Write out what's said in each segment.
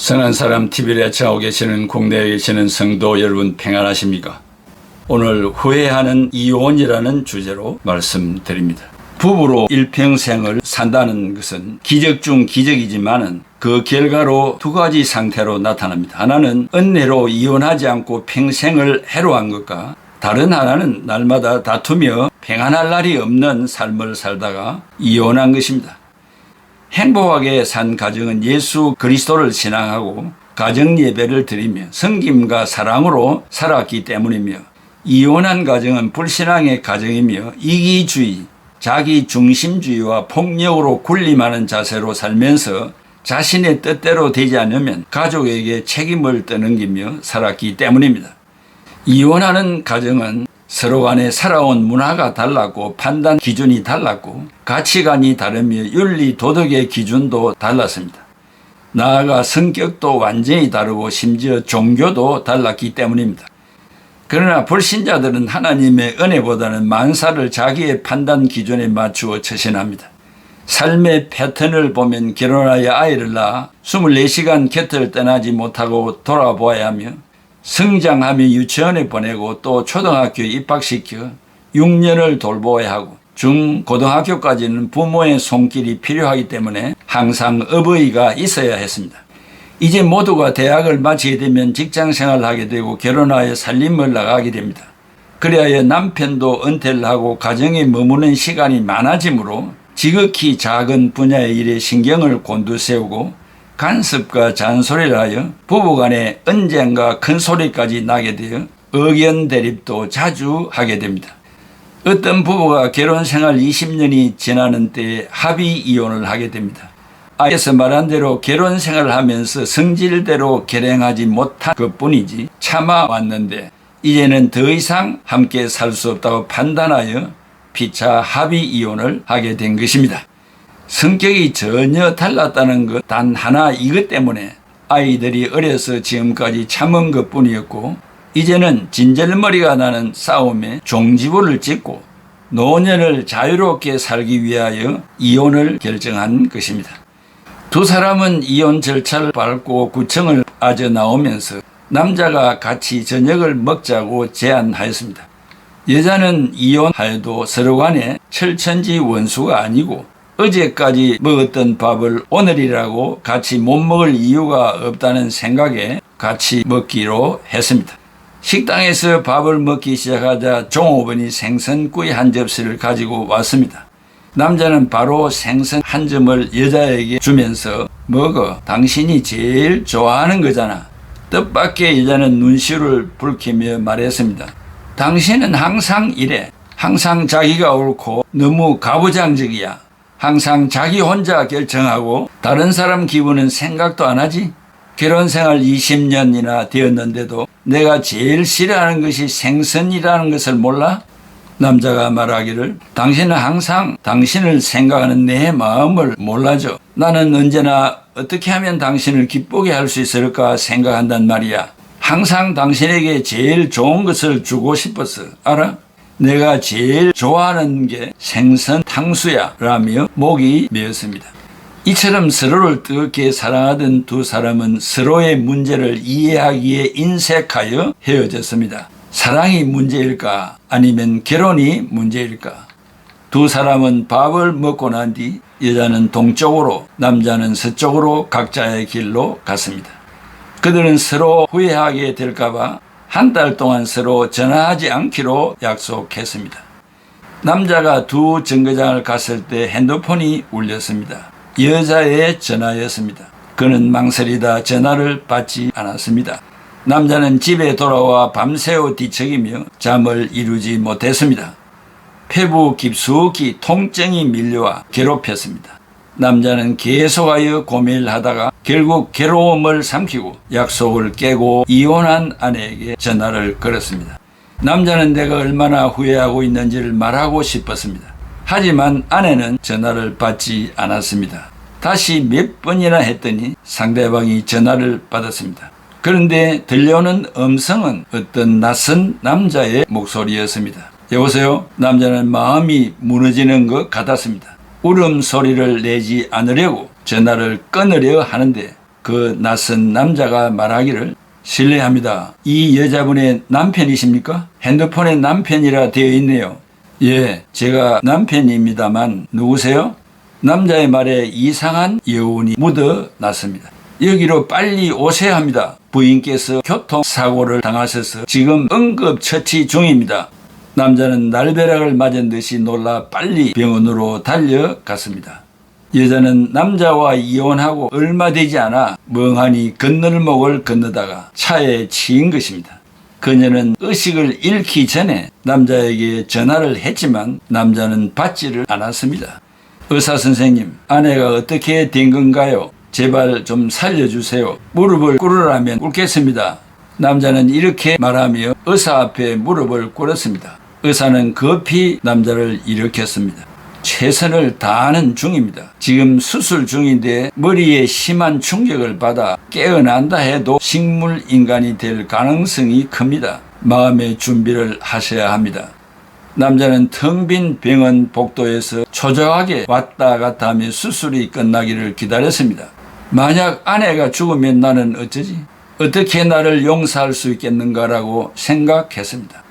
선한 사람 TV를 애청하고 계시는 국내에 계시는 성도 여러분 평안하십니까? 오늘 후회하는 이혼이라는 주제로 말씀드립니다. 부부로 일평생을 산다는 것은 기적 중 기적이지만은 그 결과로 두 가지 상태로 나타납니다. 하나는 은혜로 이혼하지 않고 평생을 해로한 것과 다른 하나는 날마다 다투며 평안할 날이 없는 삶을 살다가 이혼한 것입니다. 행복하게 산 가정은 예수 그리스도를 신앙하고 가정 예배를 드리며 섬김과 사랑으로 살았기 때문이며, 이혼한 가정은 불신앙의 가정이며 이기주의, 자기 중심주의와 폭력으로 군림하는 자세로 살면서 자신의 뜻대로 되지 않으면 가족에게 책임을 떠넘기며 살았기 때문입니다. 이혼하는 가정은 서로 간에 살아온 문화가 달랐고 판단 기준이 달랐고 가치관이 다르며 윤리 도덕의 기준도 달랐습니다. 나아가 성격도 완전히 다르고 심지어 종교도 달랐기 때문입니다. 그러나 불신자들은 하나님의 은혜보다는 만사를 자기의 판단 기준에 맞추어 처신합니다. 삶의 패턴을 보면 결혼하여 아이를 낳아 24시간 곁을 떠나지 못하고 돌아보아야 하며, 성장하며 유치원에 보내고 또 초등학교에 입학시켜 6년을 돌보아야 하고, 중고등학교까지는 부모의 손길이 필요하기 때문에 항상 어버이가 있어야 했습니다. 이제 모두가 대학을 마치게 되면 직장생활을 하게 되고 결혼하여 살림을 나가게 됩니다. 그래야 남편도 은퇴를 하고 가정에 머무는 시간이 많아지므로 지극히 작은 분야의 일에 신경을 곤두세우고 간섭과 잔소리를 하여 부부간에 언쟁과 큰소리까지 나게 되어 의견 대립도 자주 하게 됩니다. 어떤 부부가 결혼생활 20년이 지나는 때에 합의 이혼을 하게 됩니다. 앞에서 말한 대로 결혼생활을 하면서 성질대로 결행하지 못한 것뿐이지 참아왔는데, 이제는 더 이상 함께 살 수 없다고 판단하여 피차 합의 이혼을 하게 된 것입니다. 성격이 전혀 달랐다는 것 단 하나, 이것 때문에 아이들이 어려서 지금까지 참은 것뿐이었고, 이제는 진절머리가 나는 싸움에 종지부를 찍고 노년을 자유롭게 살기 위하여 이혼을 결정한 것입니다. 두 사람은 이혼 절차를 밟고 구청을 빠져 나오면서 남자가 같이 저녁을 먹자고 제안하였습니다. 여자는 이혼하여도 서로 간에 철천지 원수가 아니고 어제까지 먹었던 밥을 오늘이라고 같이 못 먹을 이유가 없다는 생각에 같이 먹기로 했습니다. 식당에서 밥을 먹기 시작하자 종업원이 생선구이 한 접시를 가지고 왔습니다. 남자는 바로 생선 한 점을 여자에게 주면서 먹어, 당신이 제일 좋아하는 거잖아. 뜻밖의 여자는 눈시울을 붉히며 말했습니다. 당신은 항상 이래. 항상 자기가 옳고 너무 가부장적이야. 항상 자기 혼자 결정하고 다른 사람 기분은 생각도 안 하지. 결혼생활 20년이나 되었는데도 내가 제일 싫어하는 것이 생선이라는 것을 몰라? 남자가 말하기를, 당신은 항상 당신을 생각하는 내 마음을 몰라줘. 나는 언제나 어떻게 하면 당신을 기쁘게 할 수 있을까 생각한단 말이야. 항상 당신에게 제일 좋은 것을 주고 싶었어. 알아? 내가 제일 좋아하는 게 생선 탕수야 라며 목이 메었습니다. 이처럼 서로를 뜨겁게 사랑하던 두 사람은 서로의 문제를 이해하기에 인색하여 헤어졌습니다. 사랑이 문제일까 아니면 결혼이 문제일까? 두 사람은 밥을 먹고 난 뒤 여자는 동쪽으로 남자는 서쪽으로 각자의 길로 갔습니다. 그들은 서로 후회하게 될까봐 한 달 동안 서로 전화하지 않기로 약속했습니다. 남자가 두 정거장을 갔을 때 핸드폰이 울렸습니다. 여자의 전화였습니다. 그는 망설이다 전화를 받지 않았습니다. 남자는 집에 돌아와 밤새워 뒤척이며 잠을 이루지 못했습니다. 폐부 깊숙이 통증이 밀려와 괴롭혔습니다. 남자는 계속하여 고민을 하다가 결국 괴로움을 삼키고 약속을 깨고 이혼한 아내에게 전화를 걸었습니다. 남자는 내가 얼마나 후회하고 있는지를 말하고 싶었습니다. 하지만 아내는 전화를 받지 않았습니다. 다시 몇 번이나 했더니 상대방이 전화를 받았습니다. 그런데 들려오는 음성은 어떤 낯선 남자의 목소리였습니다. 여보세요? 남자는 마음이 무너지는 것 같았습니다. 울음소리를 내지 않으려고 전화를 끊으려 하는데 그 낯선 남자가 말하기를 실례합니다. 이 여자분의 남편이십니까? 핸드폰에 남편이라 되어 있네요. 예, 제가 남편입니다만 누구세요? 남자의 말에 이상한 여운이 묻어났습니다. 여기로 빨리 오셔야 합니다. 부인께서 교통사고를 당하셔서 지금 응급처치 중입니다. 남자는 날벼락을 맞은 듯이 놀라 빨리 병원으로 달려갔습니다. 여자는 남자와 이혼하고 얼마 되지 않아 멍하니 건널목을 건너다가 차에 치인 것입니다. 그녀는 의식을 잃기 전에 남자에게 전화를 했지만 남자는 받지를 않았습니다. 의사 선생님, 아내가 어떻게 된 건가요? 제발 좀 살려주세요. 무릎을 꿇으라면 꿇겠습니다. 남자는 이렇게 말하며 의사 앞에 무릎을 꿇었습니다. 의사는 급히 남자를 일으켰습니다. 최선을 다하는 중입니다. 지금 수술 중인데 머리에 심한 충격을 받아 깨어난다 해도 식물인간이 될 가능성이 큽니다. 마음의 준비를 하셔야 합니다. 남자는 텅 빈 병원 복도에서 초조하게 왔다 갔다 하며 수술이 끝나기를 기다렸습니다. 만약 아내가 죽으면 나는 어쩌지? 어떻게 나를 용서할 수 있겠는가라고 생각했습니다.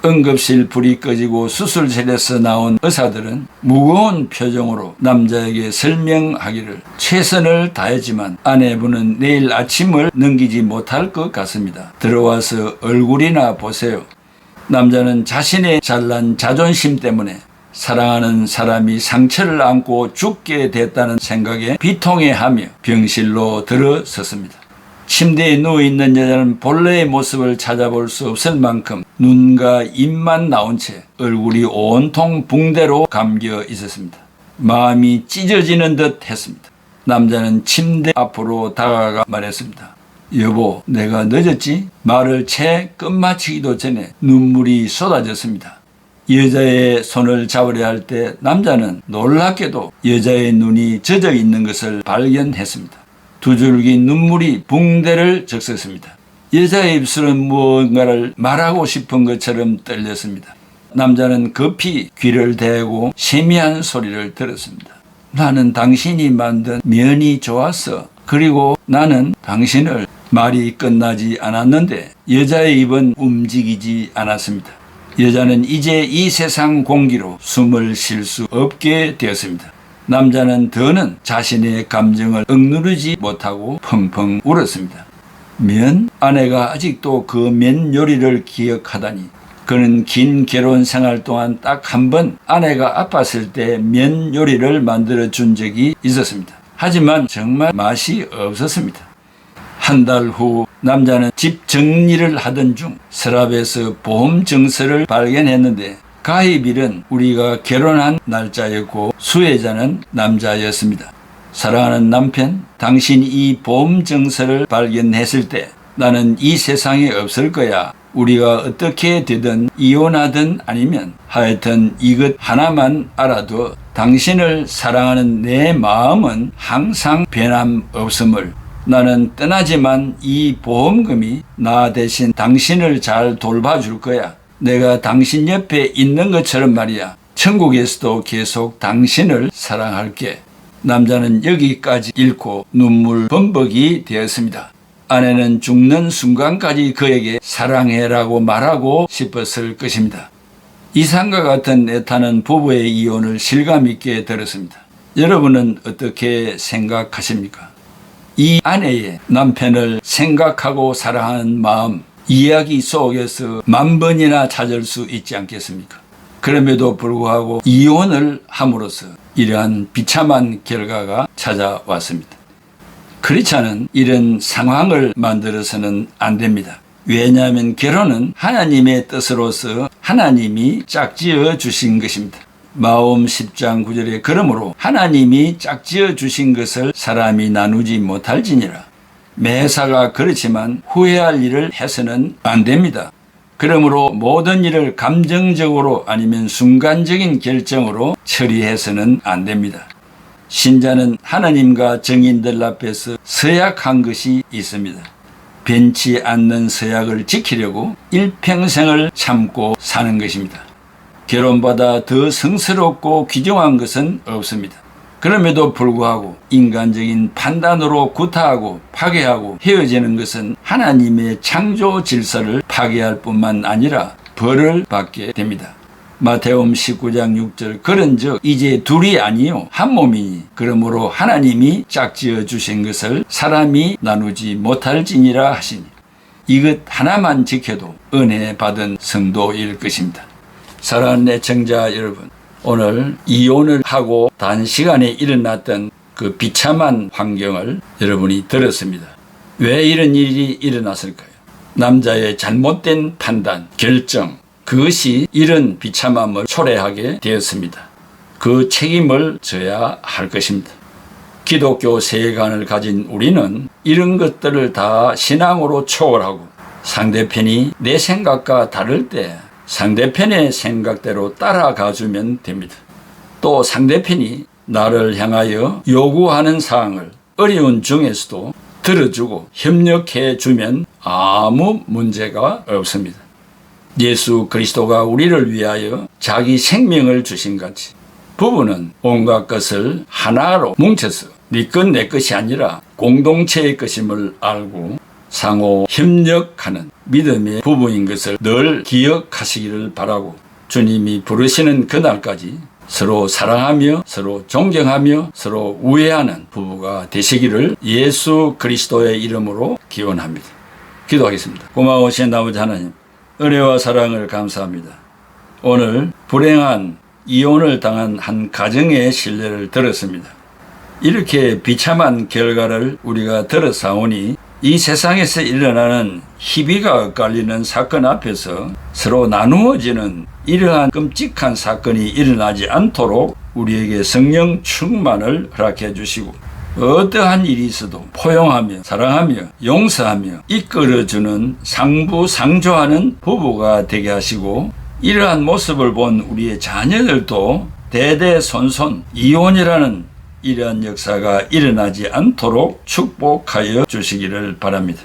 응급실 불이 꺼지고 수술실에서 나온 의사들은 무거운 표정으로 남자에게 설명하기를 최선을 다했지만 아내분은 내일 아침을 넘기지 못할 것 같습니다. 들어와서 얼굴이나 보세요. 남자는 자신의 잘난 자존심 때문에 사랑하는 사람이 상처를 안고 죽게 됐다는 생각에 비통해하며 병실로 들어섰습니다. 침대에 누워있는 여자는 본래의 모습을 찾아볼 수 없을 만큼 눈과 입만 나온 채 얼굴이 온통 붕대로 감겨 있었습니다. 마음이 찢어지는 듯 했습니다. 남자는 침대 앞으로 다가가 말했습니다. 여보, 내가 늦었지? 말을 채 끝마치기도 전에 눈물이 쏟아졌습니다. 여자의 손을 잡으려 할 때 남자는 놀랍게도 여자의 눈이 젖어 있는 것을 발견했습니다. 두 줄기 눈물이 붕대를 적셨습니다. 여자의 입술은 무언가를 말하고 싶은 것처럼 떨렸습니다. 남자는 급히 귀를 대고 세미한 소리를 들었습니다. 나는 당신이 만든 면이 좋았어. 그리고 나는 당신을. 말이 끝나지 않았는데 여자의 입은 움직이지 않았습니다. 여자는 이제 이 세상 공기로 숨을 쉴 수 없게 되었습니다. 남자는 더는 자신의 감정을 억누르지 못하고 펑펑 울었습니다. 면? 아내가 아직도 그 면 요리를 기억하다니. 그는 긴 결혼 생활 동안 딱 한 번 아내가 아팠을 때 면 요리를 만들어 준 적이 있었습니다. 하지만 정말 맛이 없었습니다. 한 달 후 남자는 집 정리를 하던 중 서랍에서 보험 증서를 발견했는데 가입일은 우리가 결혼한 날짜였고 수혜자는 남자였습니다. 사랑하는 남편, 당신이 이 보험 증서를 발견했을 때 나는 이 세상에 없을 거야. 우리가 어떻게 되든 이혼하든 아니면 하여튼 이것 하나만 알아도 당신을 사랑하는 내 마음은 항상 변함없음을. 나는 떠나지만 이 보험금이 나 대신 당신을 잘 돌봐줄 거야. 내가 당신 옆에 있는 것처럼 말이야. 천국에서도 계속 당신을 사랑할게. 남자는 여기까지 읽고 눈물 범벅이 되었습니다. 아내는 죽는 순간까지 그에게 사랑해라고 말하고 싶었을 것입니다. 이상과 같은 애타는 부부의 이혼을 실감있게 들었습니다. 여러분은 어떻게 생각하십니까? 이 아내의 남편을 생각하고 사랑하는 마음, 이야기 속에서 만 번이나 찾을 수 있지 않겠습니까? 그럼에도 불구하고 이혼을 함으로써 이러한 비참한 결과가 찾아왔습니다. 크리스찬은 이런 상황을 만들어서는 안 됩니다. 왜냐하면 결혼은 하나님의 뜻으로서 하나님이 짝지어 주신 것입니다. 마음 10장 9절에 그러므로 하나님이 짝지어 주신 것을 사람이 나누지 못할지니라. 매사가 그렇지만 후회할 일을 해서는 안 됩니다. 그러므로 모든 일을 감정적으로 아니면 순간적인 결정으로 처리해서는 안 됩니다. 신자는 하나님과 정인들 앞에서 서약한 것이 있습니다. 변치 않는 서약을 지키려고 일평생을 참고 사는 것입니다. 결혼보다 더 성스럽고 귀중한 것은 없습니다. 그럼에도 불구하고 인간적인 판단으로 구타하고 파괴하고 헤어지는 것은 하나님의 창조 질서를 파괴할 뿐만 아니라 벌을 받게 됩니다. 마태복음 19장 6절 그런즉 이제 둘이 아니요 한 몸이니 그러므로 하나님이 짝지어 주신 것을 사람이 나누지 못할지니라 하시니 이것 하나만 지켜도 은혜 받은 성도일 것입니다. 사랑하는 애청자 여러분, 오늘 이혼을 하고 단시간에 일어났던 그 비참한 환경을 여러분이 들었습니다. 왜 이런 일이 일어났을까요? 남자의 잘못된 판단, 결정, 그것이 이런 비참함을 초래하게 되었습니다. 그 책임을 져야 할 것입니다. 기독교 세계관을 가진 우리는 이런 것들을 다 신앙으로 초월하고 상대편이 내 생각과 다를 때 상대편의 생각대로 따라가주면 됩니다. 또 상대편이 나를 향하여 요구하는 사항을 어려운 중에서도 들어주고 협력해 주면 아무 문제가 없습니다. 예수 그리스도가 우리를 위하여 자기 생명을 주신 같이 부부는 온갖 것을 하나로 뭉쳐서 네 것 내 것이 아니라 공동체의 것임을 알고 상호 협력하는 믿음의 부부인 것을 늘 기억하시기를 바라고 주님이 부르시는 그날까지 서로 사랑하며 서로 존경하며 서로 우애하는 부부가 되시기를 예수 그리스도의 이름으로 기원합니다. 기도하겠습니다. 고마우신 아버지 하나님, 은혜와 사랑을 감사합니다. 오늘 불행한 이혼을 당한 한 가정의 신뢰를 들었습니다. 이렇게 비참한 결과를 우리가 들어사오니 이 세상에서 일어나는 희비가 엇갈리는 사건 앞에서 서로 나누어지는 이러한 끔찍한 사건이 일어나지 않도록 우리에게 성령 충만을 허락해 주시고 어떠한 일이 있어도 포용하며 사랑하며 용서하며 이끌어주는 상부상조하는 부부가 되게 하시고 이러한 모습을 본 우리의 자녀들도 대대손손 이혼이라는 이러한 역사가 일어나지 않도록 축복하여 주시기를 바랍니다.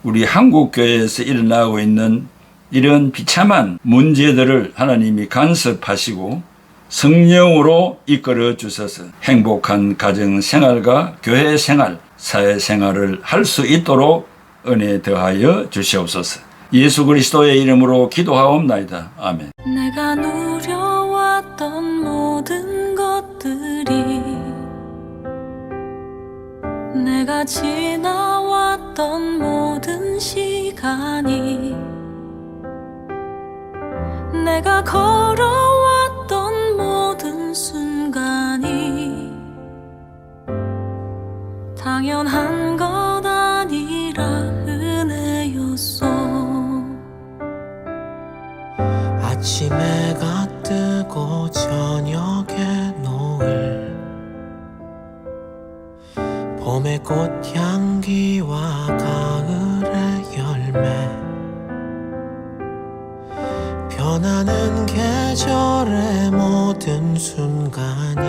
우리 한국교회에서 일어나고 있는 이런 비참한 문제들을 하나님이 간섭하시고 성령으로 이끌어 주셔서 행복한 가정 생활과 교회 생활, 사회 생활을 할 수 있도록 은혜 더하여 주시옵소서. 예수 그리스도의 이름으로 기도하옵나이다. 아멘. 내가 누려왔던 모든 것들이 내가 지나왔던 모든 시간이 내가 걸어왔던 모든 순간이 당연한 것 아니라 은혜였어. 아침 해가 뜨고 저녁에 노을 봄의 꽃향기와 가을의 열매 변하는 계절의 모든 순간이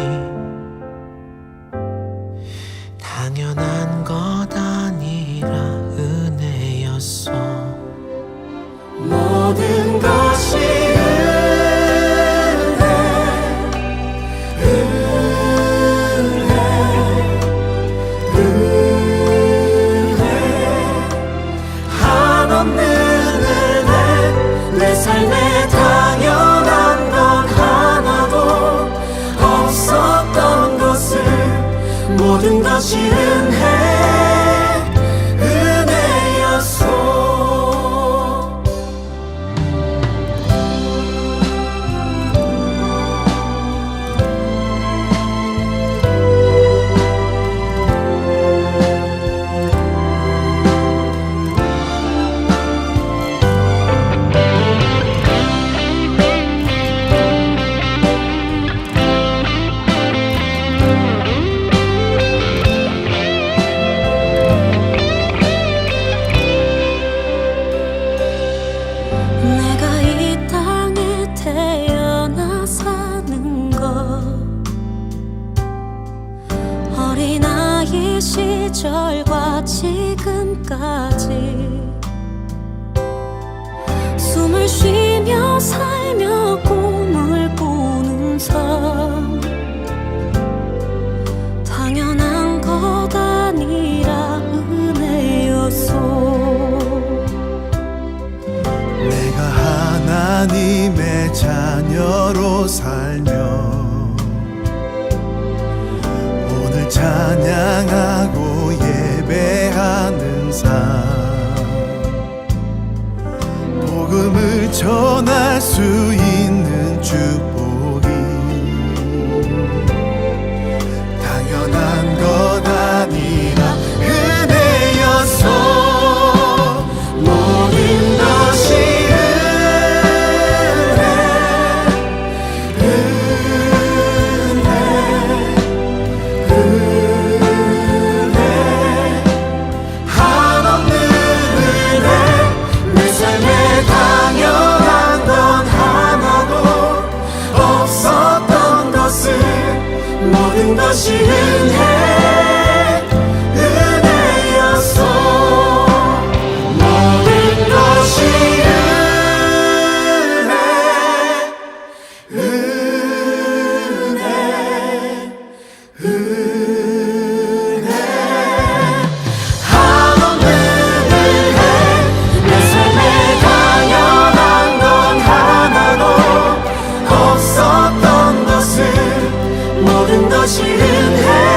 당연한 것 아니라 은혜였어. 모든 것이 삶에 당연한 것 하나도 없었던 것을 모든 것이 은혜였소. 어린아이 시절과 지금까지 숨을 쉬며 살며 꿈을 꾸는 삶 하나님의 자녀로 살며 오늘 찬양하고 예배하는 삶, 복음을 전할 수 있는 축복이 당연한 것 아니라 은혜였어. 모든 것이 한없는 은혜. 내 삶에 당연한 건 하나도 없었던 것을 모든 것이 은혜였어. 모든 것이 은혜. 한없는 은혜. 내 삶에 당연한 건 하나도 없었던 것을 모든 것이 은혜.